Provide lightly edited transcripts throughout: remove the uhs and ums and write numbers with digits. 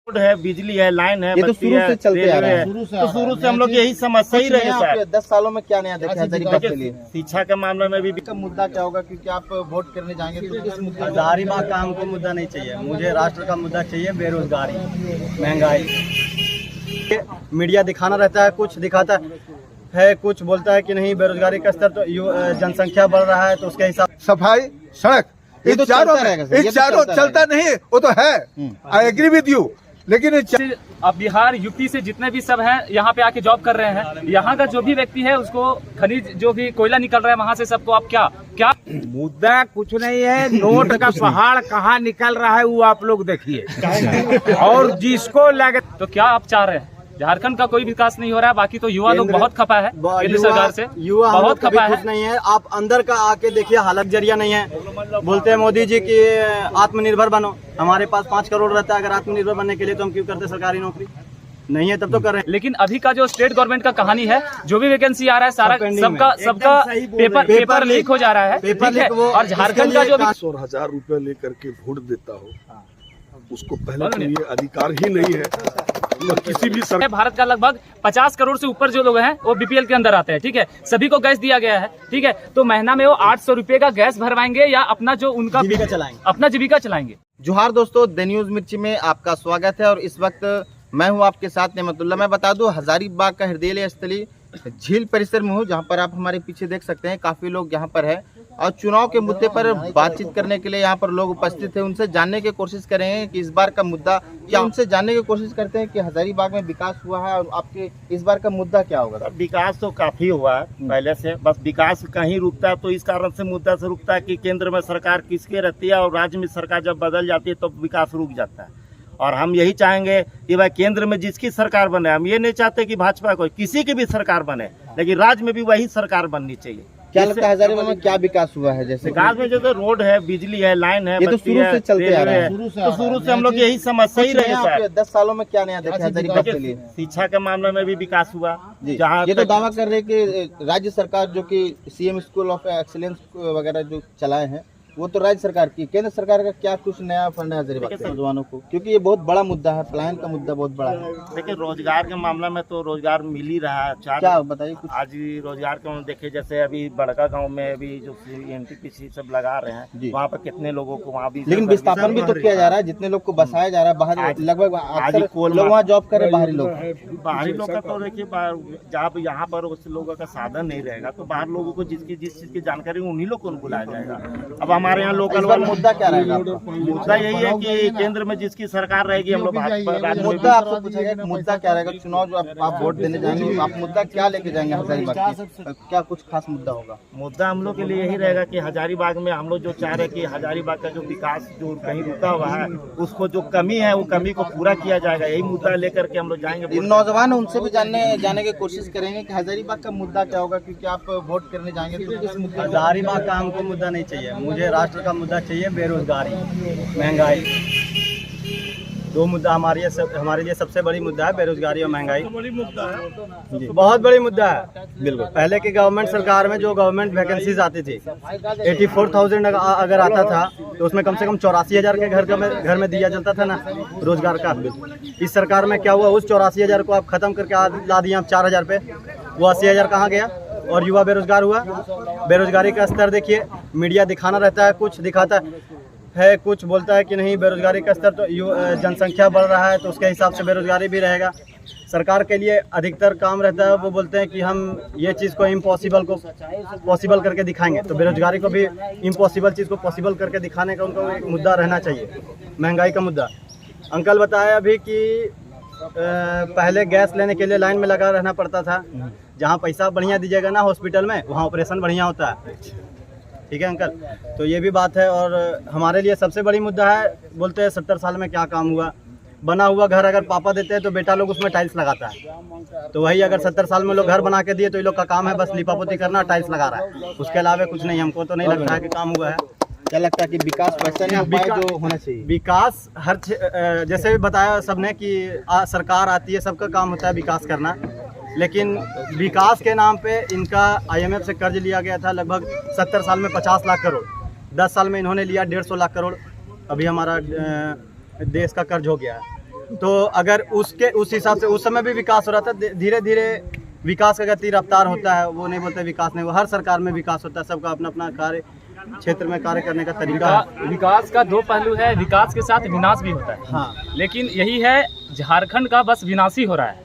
Road है, बिजली है, लाइन है, ये तो बत्ती शुरू है, से चलते आ रहा है। रेलवे तो शुरू से हम लोग यही समस्या ही रहे सर। 10 सालों में क्या नया देखा हजारीबाग के लिए? शिक्षा के मामले में भी का मुद्दा क्या होगा, क्योंकि आप वोट करने जाएंगे तो किस मुद्दे? हजारीबाग का हमको मुद्दा नहीं चाहिए, मुझे राष्ट्र का मुद्दा चाहिए। बेरोजगारी, महंगाई। मीडिया दिखाना रहता है, कुछ दिखाता है, कुछ बोलता है कि नहीं बेरोजगारी का स्तर तो जनसंख्या बढ़ रहा है तो उसके हिसाब। सफाई, सड़क, ये तो चारों चलता रहेगा सर, ये तो चारों चलता चलता नहीं, वो तो है। आई एग्री विद यू, लेकिन अब बिहार यूपी से जितने भी सब हैं यहाँ पे आके जॉब कर रहे हैं, यहाँ का जो भी व्यक्ति है उसको खनिज जो भी कोयला निकल रहा है वहाँ से सबको आप क्या मुद्दा कुछ नहीं है। नोट का पहाड़ कहाँ निकल रहा है वो आप लोग देखिए। और जिसको लगे तो क्या आप चाह रहे हैं? झारखंड का कोई विकास नहीं हो रहा है, बाकी तो युवा लोग बहुत खपा है केंद्र सरकार से, युवा बहुत खपा है। कुछ नहीं है, आप अंदर का आके देखिए, हालत जरिया नहीं है। बोलते हैं मोदी जी की आत्मनिर्भर बनो, हमारे पास 5 करोड़ रहता है, अगर आत्मनिर्भर बनने के लिए तो हम क्यों करते सरकारी नौकरी? नहीं है तब तो कर रहे हैं। लेकिन अभी का जो स्टेट गवर्नमेंट का कहानी है, जो भी वैकेंसी आ रहा है सारा सबका पेपर लीक हो जा रहा है, ठीक है? और झारखंड का जो भी 100,000 रुपए लेकर के वोट देता हो, उसको पहले तो ये अधिकार ही नहीं है। और किसी भी भारत का लगभग 50 करोड़ से ऊपर जो लोग हैं वो बीपीएल के अंदर आते हैं, ठीक है? सभी को गैस दिया गया है, ठीक है? तो महीना में वो 800 रुपए का गैस भरवाएंगे या अपना जो उनका जीविका चलाएंगे। जोहार दोस्तों, द न्यूज मिर्ची में आपका स्वागत है और इस वक्त मैं हूं आपके साथ नेमतुल्ला। मैं बता दूं, हजारीबाग का हृदय स्थली झील परिसर में हूं, जहां पर आप हमारे पीछे देख सकते हैं काफी लोग यहां पर है और चुनाव के मुद्दे पर बातचीत करने के लिए यहां पर लोग उपस्थित हैं। उनसे जानने की कोशिश करेंगे कि इस बार का मुद्दा क्या, उनसे जानने की कोशिश करते हैं कि हजारीबाग में विकास हुआ है और आपके इस बार का मुद्दा क्या होगा। विकास तो काफी हुआ है पहले से, बस विकास कहीं रुकता है तो इस कारण से मुद्दा से रुकता है कि केंद्र में सरकार किसके रहती है और राज्य में सरकार जब बदल जाती है तो विकास रुक जाता है। और हम यही चाहेंगे कि भाई केंद्र में जिसकी सरकार बने, हम ये नहीं चाहते कि भाजपा को किसी की भी सरकार बने, लेकिन राज्य में भी वही सरकार बननी चाहिए। क्या लगता है हजारीबाग में क्या विकास हुआ है? जैसे विकास में जैसे रोड है, बिजली है, लाइन है, ये तो शुरू से चलते आ रहा है। तो शुरू से हम लोग यही समस्या ही रहे सर। 10 सालों में क्या नया देखा हजारीबाग के लिए? शिक्षा के मामले में भी विकास हुआ। जहाँ ये तो दावा कर रहे हैं कि राज्य सरकार जो कि सीएम स्कूल ऑफ एक्सीलेंस वगैरह जो चलाए हैं वो तो राज्य सरकार की, केंद्र सरकार का क्या कुछ नया फंड है हजारीबाग के नौजवानों को? क्योंकि ये बहुत बड़ा मुद्दा है, पलायन का मुद्दा बहुत बड़ा है। देखिए रोजगार के मामले में तो रोजगार मिल ही रहा है। क्या बताइए कुछ। आज भी रोजगार के देखे, जैसे अभी बड़का गांव में अभी जो एनटीपीसी सब लगा रहे हैं, वहाँ पर कितने लोगों को वहाँ भी, लेकिन विस्थापन भी तो किया जा रहा है, जितने लोग को बसाया जा रहा है बाहर, लगभग लोग वहाँ जॉब कर रहे, बाहरी लोग का तो देखिए जब यहाँ पर उस लोगों का साधन नहीं रहेगा तो बाहर लोगों को जिस चीज की जानकारी उन्हीं लोग को बुलाया जाएगा। अब हमारे यहाँ लोकल मुद्दा क्या रहेगा? मुद्दा यही है कि केंद्र में जिसकी सरकार रहेगी, हम लोग मुद्दा आपसे पूछेगा मुद्दा क्या रहेगा? चुनाव जो आप वोट देने जाएंगे, आप मुद्दा क्या लेके जाएंगे हजारीबाग? क्या कुछ खास मुद्दा होगा? मुद्दा हम लोग के लिए यही रहेगा कि हजारीबाग में हम लोग जो चाह रहे हैं कि हजारीबाग का जो विकास जो कहीं रुका हुआ है उसको जो कमी है वो कमी को पूरा किया जाएगा। यही मुद्दा लेकर के हम लोग जाएंगे। नौजवान उनसे भी जाने की कोशिश करेंगे कि हजारीबाग का मुद्दा क्या होगा, क्योंकि आप वोट करने जाएंगे तो किस मुद्दे? हजारीबाग का हमको मुद्दा नहीं चाहिए, मुझे राष्ट्र का मुद्दा चाहिए। बेरोजगारी, महंगाई, 2 मुद्दा हमारे लिए सबसे बड़ी मुद्दा है। बेरोजगारी और महंगाई जी, बहुत बड़ी मुद्दा है। बिल्कुल, पहले की गवर्नमेंट सरकार में जो गवर्नमेंट वैकेंसीज आती थी 84,000 अगर आता था तो उसमें कम से कम 84,000 के घर में दिया जाता था ना रोजगार का। इस सरकार में क्या हुआ, उस 84,000 को आप खत्म करके ला दिए 4,000 पे, वो 80,000 कहाँ गया? और युवा बेरोजगार हुआ। बेरोजगारी का स्तर देखिए, मीडिया दिखाना रहता है, कुछ दिखाता है, कुछ बोलता है कि नहीं बेरोजगारी का स्तर तो जनसंख्या बढ़ रहा है तो उसके हिसाब से बेरोजगारी भी रहेगा। सरकार के लिए अधिकतर काम रहता है, वो बोलते हैं कि हम ये चीज़ को इम्पॉसिबल को पॉसिबल करके दिखाएंगे, तो बेरोजगारी को भी इम्पॉसिबल चीज़ को पॉसिबल करके दिखाने का उनको एक मुद्दा रहना चाहिए। महंगाई का मुद्दा, अंकल बताया अभी कि पहले गैस लेने के लिए लाइन में लगा रहना पड़ता था। जहाँ पैसा बढ़िया दीजिएगा ना हॉस्पिटल में, वहाँ ऑपरेशन बढ़िया होता है। ठीक है अंकल, तो ये भी बात है। और हमारे लिए सबसे बड़ी मुद्दा है, बोलते हैं 70 साल में क्या काम हुआ। बना हुआ घर अगर पापा देते हैं तो बेटा लोग उसमें टाइल्स लगाता है, तो वही अगर 70 साल में लोग घर बना के दिए तो ये लोग का काम है बस लिपापोती करना, टाइल्स लगा रहा है, उसके अलावा कुछ नहीं। हमको तो नहीं लगता है कि काम हुआ है। क्या लगता है कि विकास वैसा नहीं हुआ जो होना चाहिए? विकास हर जैसे भी बताया सबने कि सरकार आती है, सबका काम होता है विकास करना, लेकिन विकास के नाम पे इनका IMF से कर्ज लिया गया था लगभग 70 साल में 50 लाख करोड़, 10 साल में इन्होंने लिया 150 लाख करोड़। अभी हमारा देश का कर्ज हो गया है। तो अगर उसके उस हिसाब से उस समय भी विकास हो रहा था। धीरे धीरे विकास का गति रफ्तार होता है, वो नहीं बोलते विकास नहीं, वो हर सरकार में विकास होता है, सबका अपना अपना कार्य क्षेत्र में कार्य करने का तरीका है। विकास का दो पहलू है, विकास के साथ विनाश भी होता है। हाँ, लेकिन यही है, झारखंड का बस विनाश ही हो रहा है।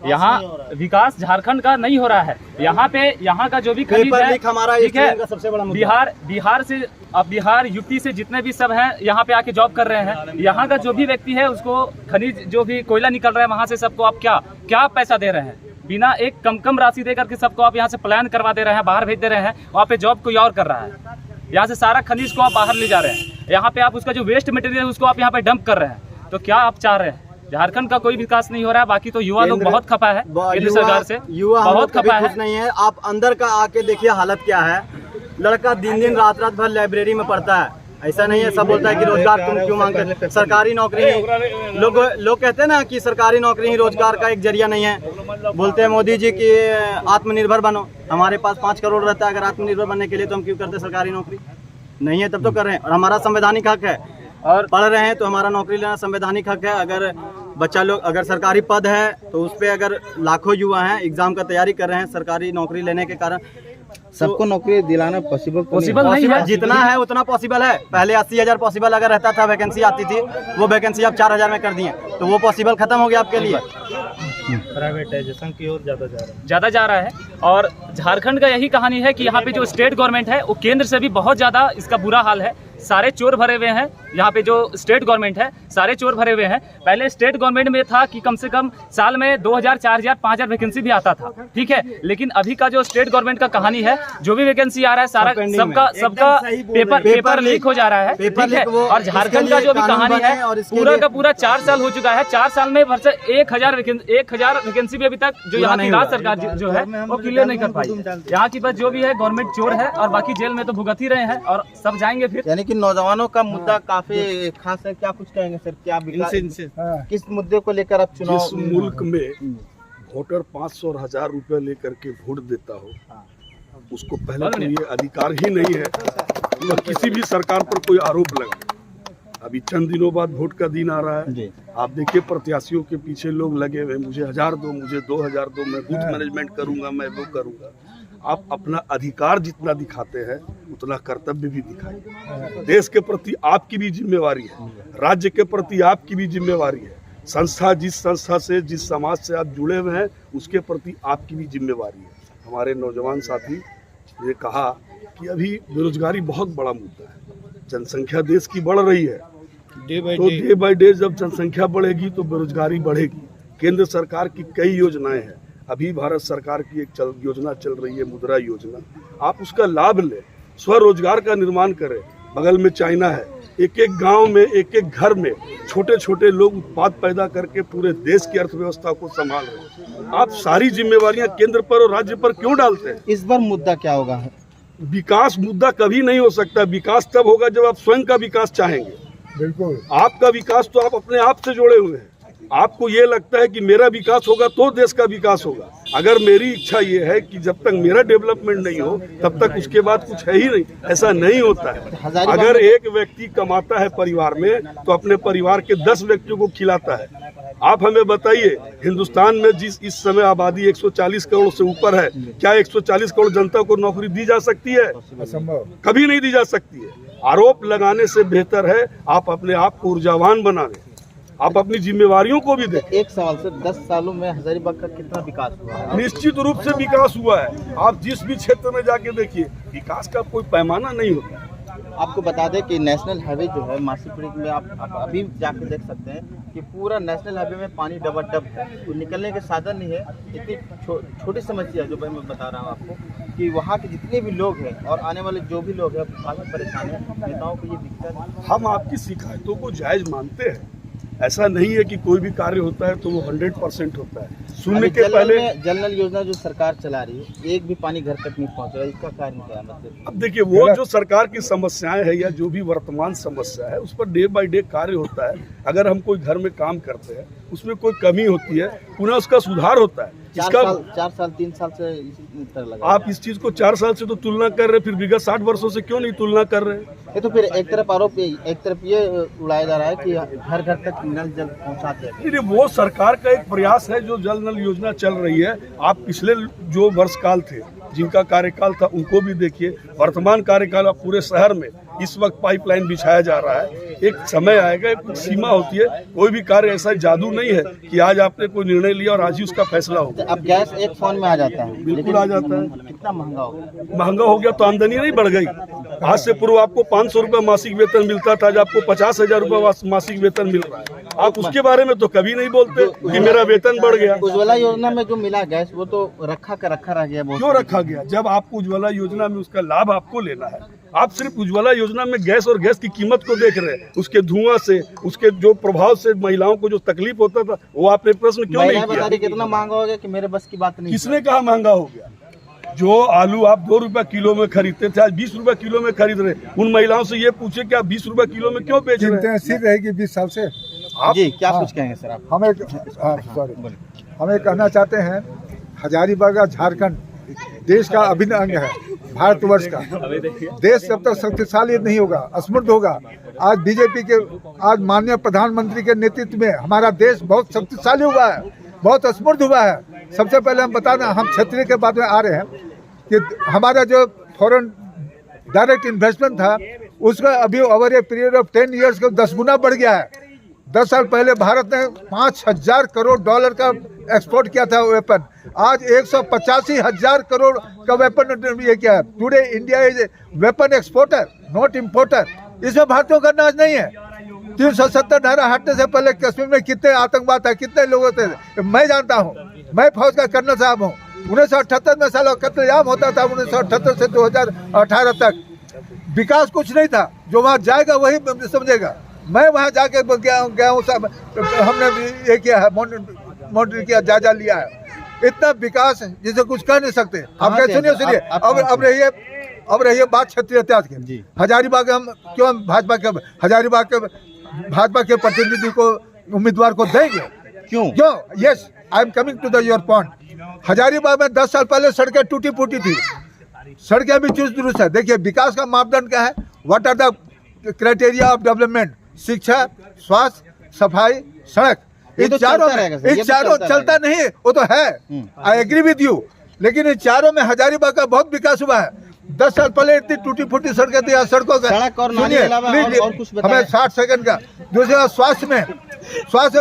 यहाँ विकास झारखंड का नहीं हो रहा है। यहाँ पे यहाँ का जो भी खनिज पेपर है, लीक हमारा ठीक है, का सबसे बड़ा मुद्दा है। बिहार से, अब बिहार यूपी से जितने भी सब हैं यहाँ पे आके जॉब कर रहे हैं, यहाँ का जो भी व्यक्ति है उसको खनिज जो भी कोयला निकल रहा है वहाँ से सबको आप क्या पैसा दे रहे हैं? बिना एक कम राशि दे करके सबको आप यहाँ से पलायन करवा दे रहे हैं, बाहर भेज दे रहे हैं। वहाँ पे जॉब कोई और कर रहा है, यहाँ से सारा खनिज को आप बाहर ले जा रहे हैं। यहाँ पे आप उसका जो वेस्ट मटेरियल है उसको आप यहाँ पे डंप कर रहे हैं। तो क्या आप चाह रहे हैं? झारखंड का कोई विकास नहीं हो रहा है। बाकी तो युवा लोग बहुत खपा है केंद्र सरकार से, युवा बहुत खपा है। कुछ नहीं है। आप अंदर का आके देखिए हालत क्या है। लड़का दिन रात भर लाइब्रेरी में पढ़ता है। ऐसा नहीं है सब बोलता है कि रोजगार तुम क्यों मांगते, सरकारी नौकरी नहीं। लोग कहते हैं ना कि सरकारी नौकरी ही रोजगार का एक जरिया नहीं है। बोलते हैं मोदी जी कि आत्मनिर्भर बनो। हमारे पास 5 करोड़ रहता है, अगर आत्मनिर्भर बनने के लिए तो हम क्यों करते सरकारी नौकरी? नहीं है तब तो कर रहे हैं, और हमारा संवैधानिक हक है। और पढ़ रहे हैं तो हमारा नौकरी लेना संवैधानिक हक है। अगर बच्चा लोग अगर सरकारी पद है तो उस पर अगर लाखों युवा हैं एग्जाम का तैयारी कर रहे हैं सरकारी नौकरी लेने के कारण, सबको नौकरी दिलाना पॉसिबल नहीं है। जितना है उतना पॉसिबल है। पहले 80,000 पॉसिबल अगर रहता था, वैकेंसी आती थी, वो वैकेंसी आप 4,000 में कर दिए, तो वो पॉसिबल खत्म हो गया आपके लिए। प्राइवेटाइजेशन की ओर ज़्यादा जा रहा है। और झारखंड का यही कहानी है कि यहाँ पे जो स्टेट गवर्नमेंट है वो केंद्र से भी बहुत ज़्यादा इसका बुरा हाल है। सारे चोर भरे हुए हैं यहाँ पे, जो स्टेट गवर्नमेंट है सारे चोर भरे हुए हैं। पहले स्टेट गवर्नमेंट में था कि कम से कम साल में 2,000, 4,000, 5,000 वैकेंसी भी आता था, ठीक है। लेकिन अभी का जो स्टेट गवर्नमेंट का कहानी है, जो भी वैकेंसी आ रहा है सारा सबका पेपर लीक हो जा रहा है, ठीक है। और झारखंड का जो भी कहानी है पूरा का पूरा 4 साल हो चुका है। 4 साल में 1,000 वैकेंसी भी अभी तक जो यहाँ की राज्य सरकार जो है वो क्लियर नहीं कर पाई। यहाँ की बस जो भी है गवर्नमेंट चोर है, और बाकी जेल में तो भुगत ही रहे हैं और सब जाएंगे फिर। यानी कि नौजवानों का मुद्दा काफी खास है। क्या कुछ कहेंगे सर? क्या किस मुद्दे को लेकर आप चुनाव? जिस मुल्क में वोटर 500 और 1,000 रुपए लेकर के वोट देता हो, उसको पहले तो ये अधिकार ही नहीं है कि किसी भी सरकार पर कोई आरोप लगा। अभी चंद दिनों बाद वोट का दिन आ रहा है। आप देखिए प्रत्याशियों के पीछे लोग लगे हुए, मुझे 1,000 दो, मुझे 2,000 दो, मैं बूथ मैनेजमेंट करूंगा, मैं वो करूंगा। आप अपना अधिकार जितना दिखाते हैं उतना कर्तव्य भी दिखाइए। देश के प्रति आपकी भी जिम्मेवारी है, राज्य के प्रति आपकी भी जिम्मेवारी है। संस्था जिस संस्था से, जिस समाज से आप जुड़े हुए हैं, उसके प्रति आपकी भी जिम्मेवारी है। हमारे नौजवान साथी ने कहा कि अभी बेरोजगारी बहुत बड़ा मुद्दा है। जनसंख्या देश की बढ़ रही है, तो डे बाय डे जब जनसंख्या बढ़ेगी तो बेरोजगारी बढ़ेगी। केंद्र सरकार की कई योजनाएं हैं। अभी भारत सरकार की एक योजना चल रही है, मुद्रा योजना। आप उसका लाभ लें, स्वरोजगार का निर्माण करें। बगल में चाइना है, एक एक गांव में, एक एक घर में छोटे छोटे लोग उत्पाद पैदा करके पूरे देश की अर्थव्यवस्था को संभाल रहे हैं। आप सारी जिम्मेवारियां केंद्र पर और राज्य पर क्यों डालते हैं? इस बार मुद्दा क्या होगा? विकास मुद्दा कभी नहीं हो सकता। विकास तब होगा जब आप स्वयं का विकास चाहेंगे। बिल्कुल, आपका विकास तो आप अपने आप से जोड़े हुए हैं। आपको ये लगता है कि मेरा विकास होगा तो देश का विकास होगा। अगर मेरी इच्छा ये है कि जब तक मेरा डेवलपमेंट नहीं हो तब तक उसके बाद कुछ है ही नहीं, ऐसा नहीं होता है। अगर एक व्यक्ति कमाता है परिवार में तो अपने परिवार के 10 व्यक्तियों को खिलाता है। आप हमें बताइए, हिंदुस्तान में जिस इस समय आबादी 140 करोड़ से ऊपर है, क्या 140 करोड़ जनता को नौकरी दी जा सकती है? असंभव, कभी नहीं दी जा सकती है। आरोप लगाने से बेहतर है आप अपने आप को ऊर्जावान बनावे, आप अपनी जिम्मेवारियों को भी देखें। एक सवाल से 10 सालों में हजारीबाग का कितना विकास हुआ है? निश्चित रूप से विकास हुआ है। आप जिस भी क्षेत्र में जाके देखिए, विकास का कोई पैमाना नहीं होता। आपको बता दें कि नेशनल हाईवे जो है मासीपुरी में आप अभी जाके देख सकते हैं कि पूरा नेशनल हाईवे में पानी डबाडब है, तो निकलने के साधन नहीं है। इतनी छोटी समस्या जो मैं बता रहा हूँ आपको कि वहाँ के जितने भी लोग हैं और आने वाले जो भी लोग हैं काफ़ी परेशान है। नेताओं को ये दिक्कत है। हम आपकी शिकायतों को जायज मानते हैं। ऐसा नहीं है कि कोई भी कार्य होता है तो वो 100% होता है। सुनने के पहले जल नल योजना जो सरकार चला रही है, एक भी पानी घर तक नहीं पहुंच रहा, इसका कारण क्या है? मतलब अब देखिए, वो जो सरकार की समस्याएं है या जो भी वर्तमान समस्या है उस पर डे बाय डे कार्य होता है। अगर हम कोई घर में काम करते हैं, उसमें कोई कमी होती है, पुनः उसका सुधार होता है। 4 साल 3 साल से इसी तरह लगा। आप इस चीज को 4 साल से तो तुलना कर रहे, फिर विगत 60 वर्षों से क्यों नहीं तुलना कर रहे? ये तो फिर एक तरफ आरोप, एक तरफ ये उड़ाया जा रहा है कि घर घर तक नल जल पहुंचाते हैं। नहीं, वो सरकार का एक प्रयास है। जो जल नल योजना चल रही है, आप पिछले जो वर्षकाल थे जिनका कार्यकाल था उनको भी देखिए, वर्तमान कार्यकाल अब पूरे शहर में इस वक्त पाइपलाइन बिछाया जा रहा है। एक समय आएगा, एक सीमा होती है, कोई भी कार्य ऐसा जादू नहीं है कि आज आपने कोई निर्णय लिया और आज ही उसका फैसला होगा। अब गैस एक फोन में आ जाता है, बिल्कुल आ जाता है। कितना महंगा होगा? महंगा हो गया तो आमदनी नहीं बढ़ गई। आज से पूर्व आपको 500 रुपये मासिक वेतन मिलता था, आज आपको 50,000 रुपये मासिक वेतन मिल रहा है। आप उसके बारे में तो कभी नहीं बोलते कि मेरा वेतन बढ़ गया। उज्ज्वला योजना में जो मिला गैस वो तो रखा रह गया। क्यों रखा गया? जब आपको उज्ज्वला योजना में उसका लाभ आपको लेना है, आप सिर्फ उज्ज्वला योजना में गैस और गैस की कीमत को देख रहे हैं, उसके धुआं से, उसके जो प्रभाव से महिलाओं को जो तकलीफ होता था, वो आपने प्रश्न क्यों नहीं किया? कितना महंगा हो गया कि मेरे बस की बात नहीं। किसने कहा महंगा हो गया? जो आलू आप 2 रुपए किलो में खरीदते थे, आज 20 रुपए किलो में खरीद रहे। उन महिलाओं से ये पूछे कि आप 20 रुपए किलो में क्यों बेच रहे हैं? स्थिर रहेगी 20 साल से। आप जी क्या कुछ कहेंगे सर आप? हमें कहना चाहते हैं, हजारीबाग झारखंड देश का अभिन्न अंग है, भारतवर्ष का। देश जब तक शक्तिशाली नहीं होगा, असमृद्ध होगा। आज बीजेपी के, आज माननीय प्रधानमंत्री के नेतृत्व में हमारा देश बहुत शक्तिशाली हुआ है, बहुत असमृद्ध हुआ है। सबसे पहले हम बताना, हम क्षेत्रीय के बाद में आ रहे हैं कि हमारा जो फॉरेन डायरेक्ट इन्वेस्टमेंट था उसका अभी over a period of 10 years का 10 गुना बढ़ गया है। 10 साल पहले भारत ने 5,000 करोड़ डॉलर का एक्सपोर्ट किया था वेपन, आज 185,000 करोड़ का वेपन ये किया है। Today India is weapon exporter not importer. इसमें भारतीयों का नाज नहीं है। 370 धारा हटने से पहले कश्मीर में कितने आतंकवाद है, कितने लोग होते थे, मैं जानता हूँ। मैं फौज का कर्नल साहब हूँ। 1978 में सालों कत्लेआम होता था, 1978 से 2018 तक विकास कुछ नहीं था। जो वहाँ जाएगा वही समझेगा। मैं वहाँ जाके गया हूँ, सब हमने ये किया है, मॉनिटर किया, जायजा लिया है। इतना विकास जिसे कुछ कह नहीं सकते। अब सुनिए अब रहिए बात क्षेत्रीय इतिहास की। हजारीबाग हम क्यों हजारीबाग के भाजपा के प्रतिनिधि को, उम्मीदवार को देंगे? क्यों? Yes, I am coming to your point. Hazaribagh में 10 साल पहले सड़कें टूटी फूटी थी, सड़कें भी चुस्त दुरुस्त है। देखिए विकास का मापदंड क्या है, what are the criteria of development? शिक्षा, स्वास्थ्य, सफाई, सड़क। तो चारों चलता नहीं, वो तो है, आई एग्री विद यू। लेकिन इन चारों में हजारीबाग का बहुत विकास हुआ है। 10 साल पहले इतनी टूटी फूटी सड़कें थी, सड़कों का हमें 60 सेकंड का। दूसरा स्वास्थ्य में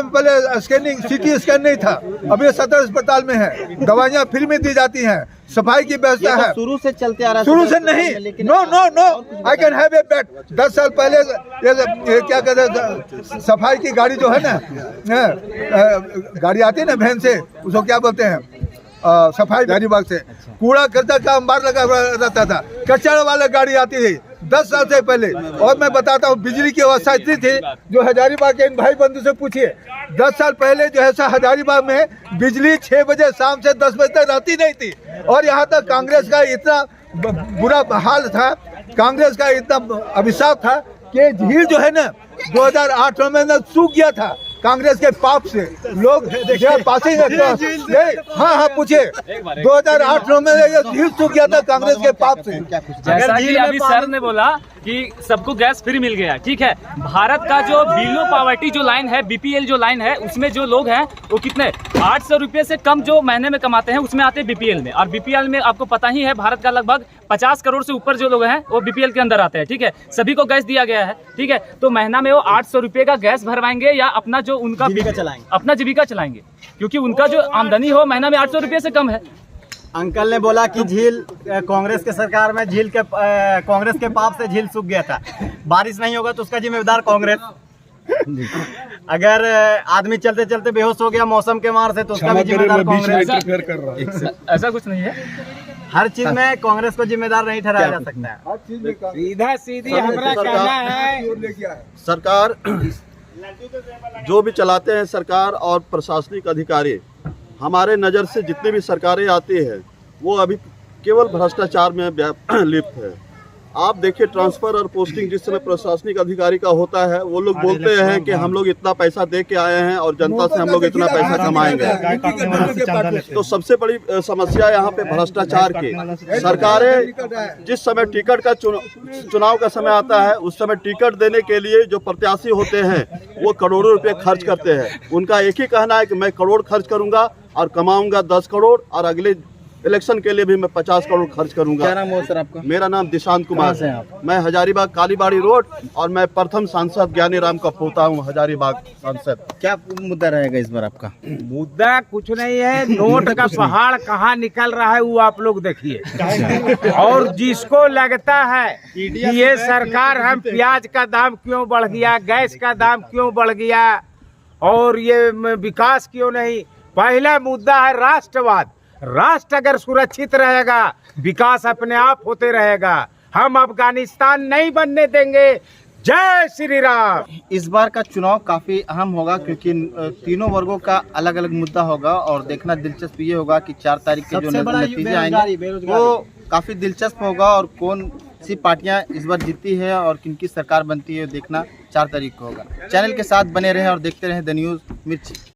पहले स्कैनिंग, सीटी स्कैन नहीं था, अब ये सदर अस्पताल में है। दवाइयाँ फ्री में दी जाती हैं, सफाई की व्यवस्था है। शुरू से चलते आ रहा है। शुरू से नहीं, no I can have a bet. 10 साल पहले ये क्या कहते हैं, सफाई की गाड़ी जो है ना, गाड़ी आती है ना वैन से, उसको क्या बोलते हैं, सफाई हजारीबाग से कूड़ा करता का अंबार लगा रहता था, कचरा वाला गाड़ी आती थी 10 साल से पहले। और मैं बताता हूँ बिजली की व्यवस्था इतनी थी, जो हजारीबाग के इन भाई बंधु से पूछिए, 10 साल पहले जो है हजारीबाग में बिजली 6 बजे शाम से 10 बजे तक रहती नहीं थी। और यहाँ तक कांग्रेस का इतना बुरा हाल था, कांग्रेस का इतना अभिशाप था कि झील जो है ना 2008 में सूख गया था कांग्रेस के पाप से। लोग पासिंग हाँ पूछे 2008 में झील सूख गया था कांग्रेस के पाप से। जैसा कि अभी सर ने बोला कि सबको गैस फ्री मिल गया, ठीक है। भारत का जो बिलो पॉवर्टी जो लाइन है, बीपीएल जो लाइन है, उसमें जो लोग हैं वो कितने 800 रुपये से कम जो महीने में कमाते हैं उसमें आते हैं बीपीएल में। और बीपीएल में आपको पता ही है भारत का लगभग 50 करोड़ से ऊपर जो लोग हैं वो बीपीएल के अंदर आते हैं, ठीक है। सभी को गैस दिया गया है, ठीक है। तो महीना में वो 800 रुपये का गैस भरवाएंगे या अपना जो उनका अपना जीविका चलाएंगे, क्योंकि उनका जो आमदनी हो महीना में 800 रुपये से कम है। अंकल ने बोला कि झील कांग्रेस के सरकार में झील के कांग्रेस के पाप से झील सूख गया था। बारिश नहीं होगा तो उसका जिम्मेदार कांग्रेस। अगर आदमी चलते चलते बेहोश हो गया मौसम के मार से तो उसका भी जिम्मेदार कांग्रेस। ऐसा कुछ नहीं है, हर चीज में कांग्रेस को जिम्मेदार नहीं ठहराया जा सकता है। सीधा सीधी हमारा कहना है, सरकार जो भी चलाते हैं, सरकार और प्रशासनिक अधिकारी, हमारे नज़र से जितने भी सरकारें आती हैं वो अभी केवल भ्रष्टाचार में लिप्त है। आप देखिए ट्रांसफर और पोस्टिंग जिस समय प्रशासनिक अधिकारी का होता है, वो लोग बोलते हैं कि हम लोग इतना पैसा दे के आए हैं और जनता से हम लोग इतना पैसा कमाएंगे। तो सबसे बड़ी समस्या यहाँ पे भ्रष्टाचार की। सरकारें जिस समय टिकट का चुनाव का समय आता है, उस समय टिकट देने के लिए जो प्रत्याशी होते हैं वो करोड़ों रुपए खर्च करते हैं। उनका एक ही कहना है कि मैं करोड़ खर्च करूंगा और कमाऊंगा 10 करोड़ और अगले इलेक्शन के लिए भी मैं 50 करोड़ खर्च करूंगा। क्या नाम है सर आपका? मेरा नाम दिशांत कुमार है। मैं हजारीबाग कालीबाड़ी रोड और मैं प्रथम सांसद ज्ञानी राम का पोता हूँ, हजारीबाग सांसद। क्या मुद्दा रहेगा इस बार आपका? मुद्दा कुछ नहीं है, नोट का पहाड़ कहाँ निकल रहा है वो आप लोग देखिए। और जिसको लगता है कि ये सरकार हम प्याज का दाम क्यों बढ़ गया, गैस का दाम क्यों बढ़ गया और ये विकास क्यों नहीं, पहला मुद्दा है राष्ट्रवाद। राष्ट्र अगर सुरक्षित रहेगा, विकास अपने आप होते रहेगा। हम अफगानिस्तान नहीं बनने देंगे। जय श्री राम। इस बार का चुनाव काफी अहम होगा क्योंकि तीनों वर्गों का अलग अलग मुद्दा होगा और देखना दिलचस्प ये होगा कि 4 तारीख के जो नतीजे आएंगे वो काफी दिलचस्प होगा और कौन सी पार्टियां इस बार जीती है और किनकी सरकार बनती है देखना 4 तारीख को होगा। चैनल के साथ बने रहें और देखते रहें द न्यूज़ मिर्ची।